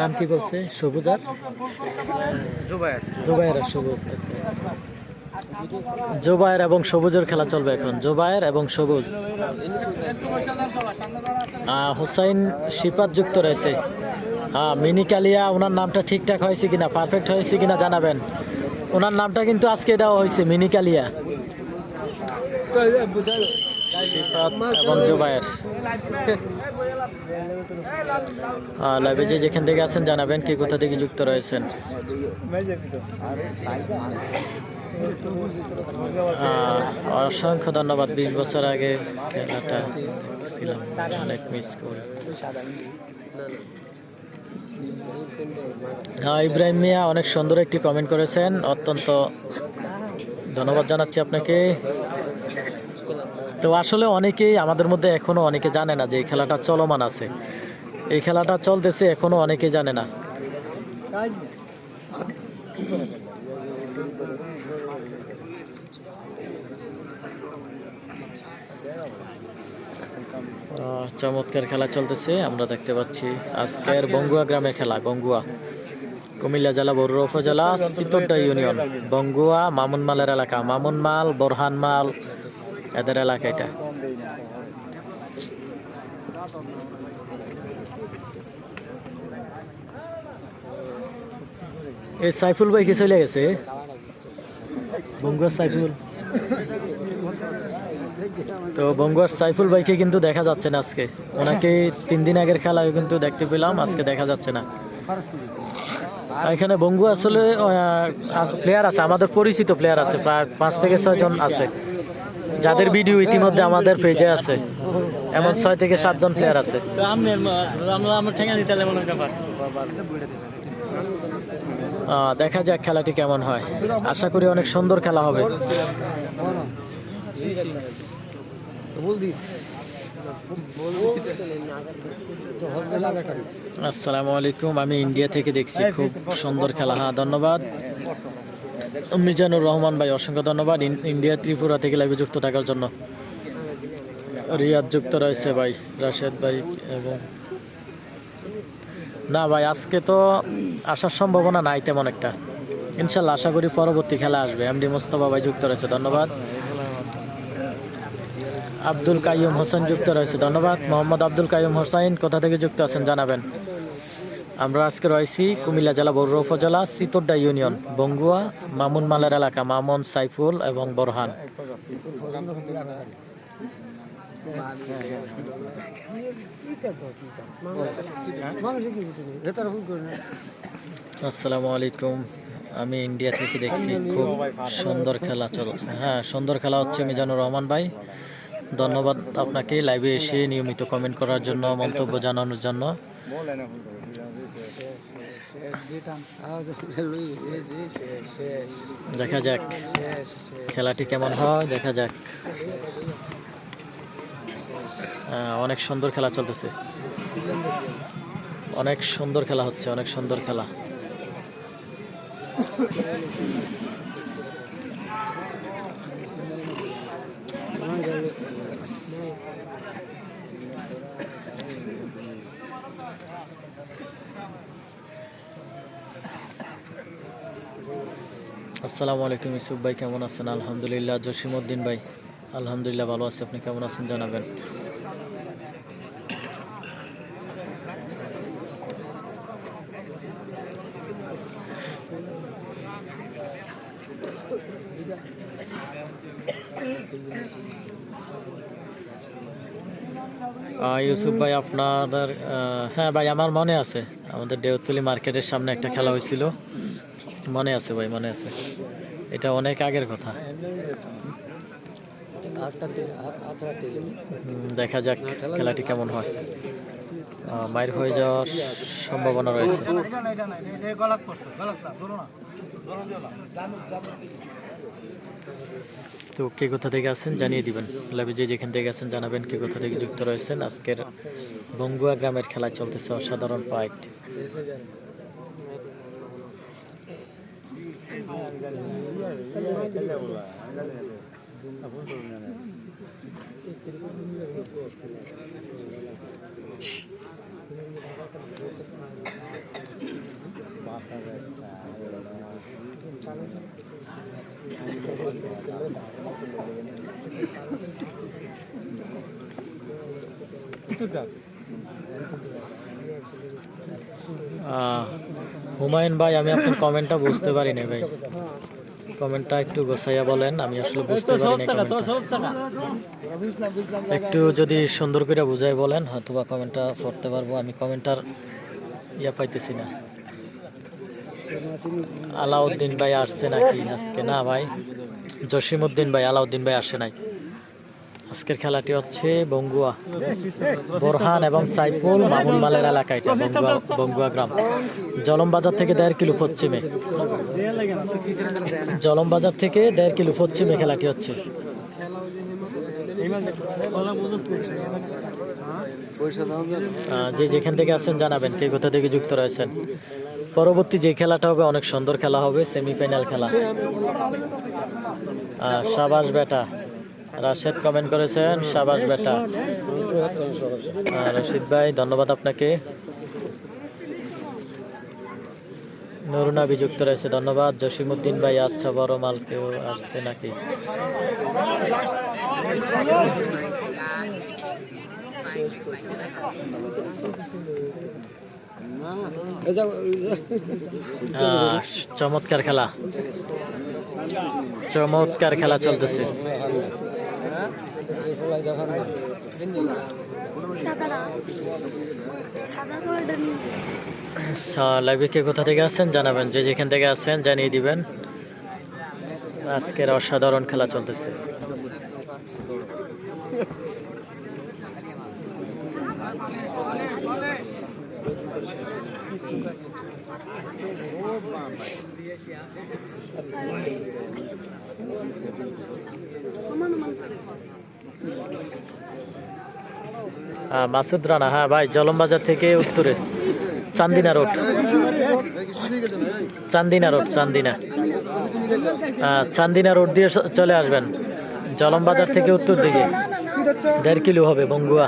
নাম কি বলছে? সবুজ আর জোবায়ের আর সবুজ। জোবায়ের এবং সবুজের খেলা চলবে এখন। জোবায়ের এবং সবুজ। হুসাইন শিপাত যুক্ত রয়েছে। মিনি কালিয়া, ওনার নামটা ঠিকঠাক হয়েছে কিনা, পারফেক্ট হয়েছে কিনা জানাবেন। ওনার নামটা কিন্তু আজকে দেওয়া হয়েছে মিনি কালিয়া। শিপাত এবং জোবায়ের। লাইভে যেখান থেকে আছেন জানাবেন কে কোথা থেকে যুক্ত রয়েছেন। অসংখ্য ধন্যবাদ। 20 বছর আগে খেলাটা ছিলাম, অনেক মিস করি। ইব্রাহিম মিয়া অনেক সুন্দর একটি কমেন্ট করেছেন, অত্যন্ত ধন্যবাদ জানাচ্ছি আপনাকে। তো আসলে অনেকেই আমাদের মধ্যে এখনো অনেকে জানে না যে এই খেলাটা চলমান আছে, এই খেলাটা চলতেছে, এখনো অনেকে জানে না। চমৎকার খেলা চলতেছে, আমরা দেখতে পাচ্ছি। আজকের বঙ্গুয়া গ্রামের খেলা। বঙ্গুয়া কুমিল্লা জেলা বরুড়া উপজেলা চিতোড্ডা ইউনিয়ন। বঙ্গুয়া মামুন মালের এলাকা। মামুন মাল, বোরহান মাল এদের এলাকা এটা। এই সাইফুল ভাই কি চলে গেছে? বঙ্গুয়ার সাইফুল। তো বঙ্গুয়ার সাইফুল ভাইকে কিন্তু দেখা যাচ্ছে না আজকে। ওনাকে 3 দিন আগের খেলায় কিন্তু দেখতে পেলাম, আজকে দেখা যাচ্ছে না। এখানে বঙ্গুয়া আসলে প্লেয়ার আছে, আমাদের পরিচিত প্লেয়ার আছে, প্রায় 5 থেকে 6 জন আছে, যাদের ভিডিও ইতিমধ্যে আমাদের পেজে আছে। এমন 6 থেকে 7 জন প্লেয়ার আছে। দেখা যাক খেলাটি কেমন হয়। আশা করি অনেক সুন্দর খেলা হবে। আসসালামু আলাইকুম, আমি ইন্ডিয়া থেকে দেখছি, খুব সুন্দর খেলা। হ্যাঁ, ধন্যবাদ মিজানুর রহমান ভাই, অসংখ্য ধন্যবাদ ইন্ডিয়া ত্রিপুরা থেকে লাইভে যুক্ত থাকার জন্য। রিয়াদ যুক্ত রয়েছে ভাই, রাশেদ ভাই। এবং না ভাই, আজকে তো আসার সম্ভাবনা নাই তেমন একটা। ইনশাল্লাহ আশা করি পরবর্তী খেলা আসবে। এমডি মোস্তফা ভাই যুক্ত রয়েছে, ধন্যবাদ। আব্দুল কাইয়ুম হোসেন যুক্ত রয়েছে, ধন্যবাদ। মোহাম্মদ আব্দুল কাইয়ুম হোসেন কোথা থেকে যুক্ত আছেন জানাবেন। আমরা আজকে রয়েছি কুমিল্লা জেলা বরুড়া উপজেলা চিতোড্ডা ইউনিয়ন, বঙ্গুয়া মামুন মালের এলাকা। মামুন, সাইফুল এবং বোরহান। আসসালামু আলাইকুম, আমি ইন্ডিয়া থেকে দেখছি, খুব সুন্দর খেলা চলছে। হ্যাঁ, সুন্দর খেলা হচ্ছে মিজানুর রহমান ভাই, ধন্যবাদ আপনাকে লাইভে এসে নিয়মিত কমেন্ট করার জন্য, মন্তব্য জানানোর জন্য। দেখা যাক খেলাটি কেমন হয়, দেখা যাক। অনেক সুন্দর খেলা চলতেছে, অনেক সুন্দর খেলা হচ্ছে, অনেক সুন্দর খেলা। আসসালামু আলাইকুম ইউসুফ ভাই, কেমন আছেন? আলহামদুলিল্লাহ। জসিমউদ্দিন ভাই, আলহামদুলিল্লাহ ভালো আছি, আপনি কেমন আছেন জানাবেন। ইউসুফ ভাই আপনাদের, হ্যাঁ ভাই আমার মনে আছে, আমাদের দেউতলি মার্কেটের সামনে একটা খেলা হয়েছিল, মনে আছে ভাই, মনে আছে। এটা অনেক আগের কথা। দেখা যাক খেলাটি কেমন হয়। মাইর হয়ে যাওয়ার সম্ভাবনা রয়েছে। তো কে কোথা থেকে আছেন জানিয়ে দিবেন, লাইভে যেখান থেকে আছেন জানাবেন কে কোথা থেকে যুক্ত রয়েছেন। আজকের বঙ্গুয়া গ্রামের খেলা চলতেছে, অসাধারণ ফাইট। হুমায়ুন ভাই, আমি আপনার কমেন্টটা বুঝতে পারি না ভাই, কমেন্টটা একটু গোছাইয়া বলেন, আমি আসলে বুঝতে পারি না কমেন্টটা। একটু যদি সুন্দর করে বুঝাই বলেন হয়তো বা কমেন্টটা পড়তে পারবো। আমি কমেন্টার পাইতেছি না। আলাউদ্দিন ভাই আসছে নাকি আজকে? না ভাই, জসিমউদ্দিন ভাই, আলাউদ্দিন ভাই আসে নাই। আজকের খেলাটি হচ্ছে বঙ্গুয়া, বোরহান এবং সাইফুল মামুন মালের এলাকা। এটা বঙ্গুয়া গ্রাম, জলম বাজার থেকে 1.5 কিলো পশ্চিমে। জলম বাজার থেকে 1.5 কিলো পশ্চিমে খেলাটি হচ্ছে। যে যেখান থেকে আছেন জানাবেন কে কোথা থেকে যুক্ত রয়েছেন। পরবর্তী যে খেলাটা হবে অনেক সুন্দর খেলা হবে, সেমিফাইনাল খেলা। শাবাশ বেটা, রাশেদ কমেন্ট করেছেন, শাবাশ বেটা। রশিদ ভাই ধন্যবাদ আপনাকে। নুরুনাবি যুক্ত রয়েছে, ধন্যবাদ। জসিমউদ্দিন ভাই, আচ্ছা বড় মাল কেউ আসছে নাকি? চমৎকার খেলা, চমৎকার খেলা চলতেছে। লাইভে কে কোথা থেকে আসছেন জানাবেন, যে যেখান থেকে আসছেন জানিয়ে দিবেন। আজকের অসাধারণ খেলা চলতেছে। মাসুদ রানা, হ্যাঁ ভাই, জলম বাজার থেকে উত্তরে Chandina road, Chandina road, Chandina road দিয়ে চলে আসবেন। জলম বাজার থেকে উত্তর দিকে 1.5 কিলো হবে বঙ্গুয়া।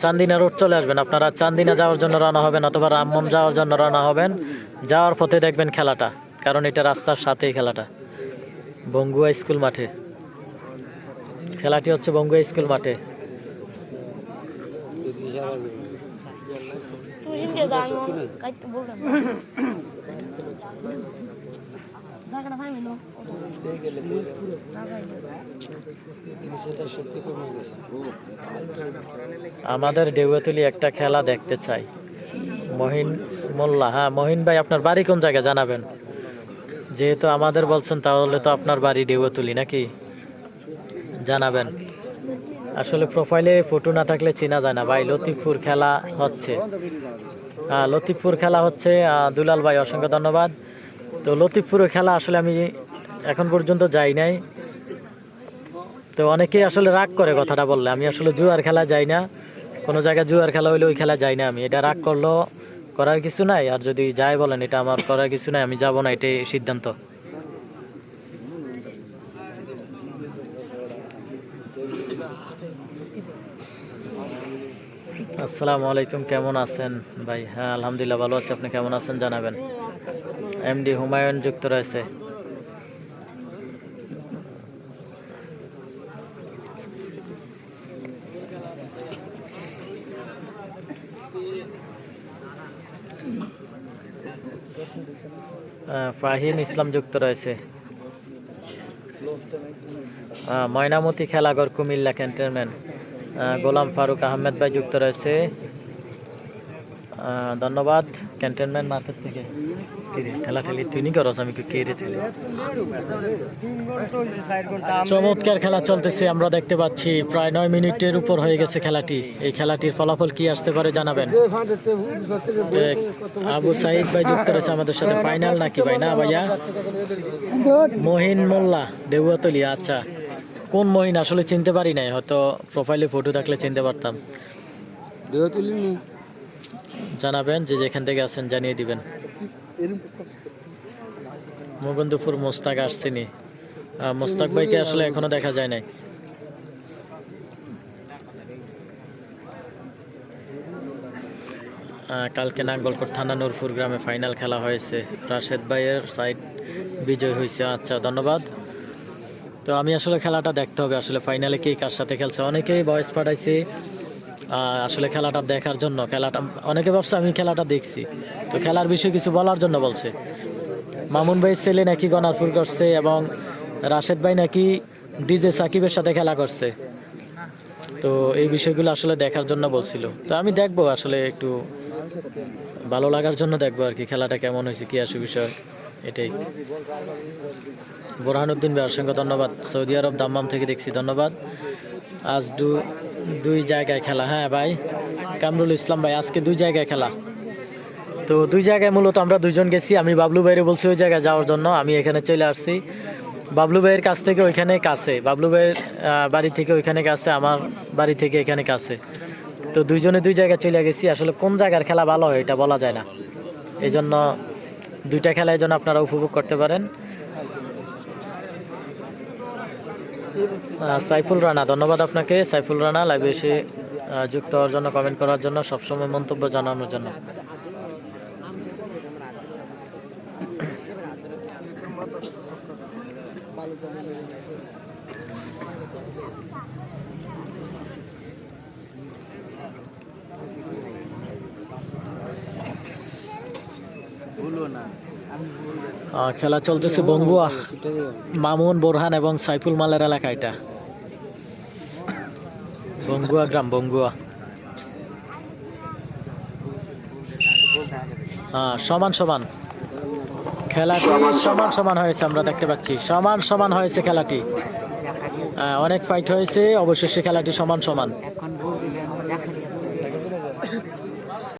চান্দিনা রোড চলে আসবেন আপনারা। চান্দিনা যাওয়ার জন্য রওনা হবেন অথবা রামমন যাওয়ার জন্য রওনা হবেন। যাওয়ার পথে দেখবেন খেলাটা, কারণ এটা রাস্তার সাথেই খেলাটা। বঙ্গুয়া স্কুল মাঠে খেলাটি হচ্ছে, বঙ্গুয়া স্কুল মাঠে। আমাদের ডেউয়াতুলি একটা খেলা দেখতে চাই। মহিন মোল্লা, হ্যাঁ মহিন ভাই, আপনার বাড়ি কোন জায়গায় জানাবেন। যেহেতু আমাদের বলছেন তাহলে তো আপনার বাড়ি ডেউয়াতুলি নাকি, জানাবেন। আসলে প্রোফাইলে ফটো না থাকলে চেনা যায় না ভাই। লতিফপুর খেলা হচ্ছে, লতিফপুর খেলা হচ্ছে। দুলাল ভাই অসংখ্য ধন্যবাদ। তো লতিফপুরের খেলা আসলে আমি এখন পর্যন্ত যাই নাই। তো অনেকেই আসলে রাগ করে কথাটা বললে। আমি আসলে জুয়ার খেলা যাই না, কোনো জায়গায় জুয়ার খেলা হইলে ওই খেলা যাই না আমি। এটা রাগ করলেও করার কিছু নাই, আর যদি যাই বলেন এটা আমার করার কিছু নাই, আমি যাব না, এটাই সিদ্ধান্ত। আসসালামু আলাইকুম, কেমন আছেন ভাই? হ্যাঁ আলহামদুলিল্লাহ ভালো আছি, আপনি কেমন আছেন জানাবেন। এমডি হুমায়ুন যুক্ত রয়েছে। ফাহিম ইসলাম যুক্ত রয়েছে। ময়নামতি খেলাঘর, কুমিল্লা ক্যান্টনমেন্ট। গোলাম ফারুক আহমেদ ভাই যুক্ত রয়েছে, ধন্যবাদ। ক্যান্টনমেন্ট মার্কেট থেকে খেলা খেলি তুই নি করস, আমি কে রে ঠেলি। চমৎকার খেলা চলতেছে, আমরা দেখতে পাচ্ছি প্রায় 9 মিনিটের উপর হয়ে গেছে খেলাটি। এই খেলাটির ফলাফল কি আসতে পারে জানাবেন। আবু সাইদ ভাই যুক্ত রয়েছে আমাদের সাথে। ফাইনাল নাকি ভাই? না ভাইয়া, মহিন মোল্লা ডেউয়াতলি। আচ্ছা, কোন মহিন আসলে চিনতে পারি নাই, হয়তো প্রোফাইলে ফটো থাকলে চিনতে পারতাম। জানাবেন, যে যেখান থেকে আছেন জানিয়ে দিবেন। মুকুন্দপুর মোস্তাক আসছেনি, মোস্তাক ভাইকে আসলে এখনো দেখা যায় নাই। কালকে নাঙ্গলকোট থানা নূরপুর গ্রামে ফাইনাল খেলা হয়েছে, রাশেদ ভাইয়ের সাইড বিজয় হয়েছে। আচ্ছা, ধন্যবাদ। তো আমি আসলে খেলাটা দেখতে হবে, আসলে ফাইনালে কে কার সাথে খেলছে। অনেকেই ভয়েস পাঠাইছে আসলে খেলাটা দেখার জন্য। খেলাটা অনেকে ভাবছে আমি খেলাটা দেখছি, তো খেলার বিষয়ে কিছু বলার জন্য বলছে। মামুন ভাইয়ের ছেলে নাকি গনারপুর করছে এবং রাশেদ ভাই নাকি ডিজে সাকিবের সাথে খেলা করছে। তো এই বিষয়গুলো আসলে দেখার জন্য বলছিল। তো আমি দেখবো, আসলে একটু ভালো লাগার জন্য দেখবো আর কি, খেলাটা কেমন হয়েছে, কি আসে বিষয়, এটাই। বোরহানুদ্দিন ভাই অসংখ্য ধন্যবাদ, সৌদি আরব দাম্মাম থেকে দেখছি, ধন্যবাদ। আজ দুই জায়গায় খেলা। হ্যাঁ ভাই কামরুল ইসলাম ভাই, আজকে 2 জায়গায় খেলা। তো 2 জায়গায় মূলত আমরা 2 জন গেছি। আমি বাবলু ভাইরে বলছি ওই জায়গায় যাওয়ার জন্য, আমি এখানে চলে আসছি। বাবলু ভাইয়ের কাছ থেকে ওইখানে কাছে, বাবলু ভাইয়ের বাড়ি থেকে ওইখানে কাছে, আমার বাড়ি থেকে এখানে কাছে। তো 2 জনে 2 জায়গায় চলে গেছি। আসলে কোন জায়গার খেলা ভালো হয় এটা বলা যায় না, এই জন্য 2টা খেলায় যেন আপনারা উপভোগ করতে পারেন। সাইফুল রানা, ধন্যবাদ আপনাকে সাইফুল রানা, লাইভে এসে যুক্ত হওয়ার জন্য, কমেন্ট করার জন্য, সবসময় মন্তব্য জানানোর জন্য। খেলা চলতেছে বঙ্গুয়া, মামুন, বোরহান এবং সাইফুল মালের এলাকা। এটা বঙ্গুয়া গ্রাম, বঙ্গুয়া। সমান সমান খেলাটি, সমান সমান হয়েছে, আমরা দেখতে পাচ্ছি সমান সমান হয়েছে খেলাটি। অনেক ফাইট হয়েছে, অবশেষে খেলাটি সমান সমান।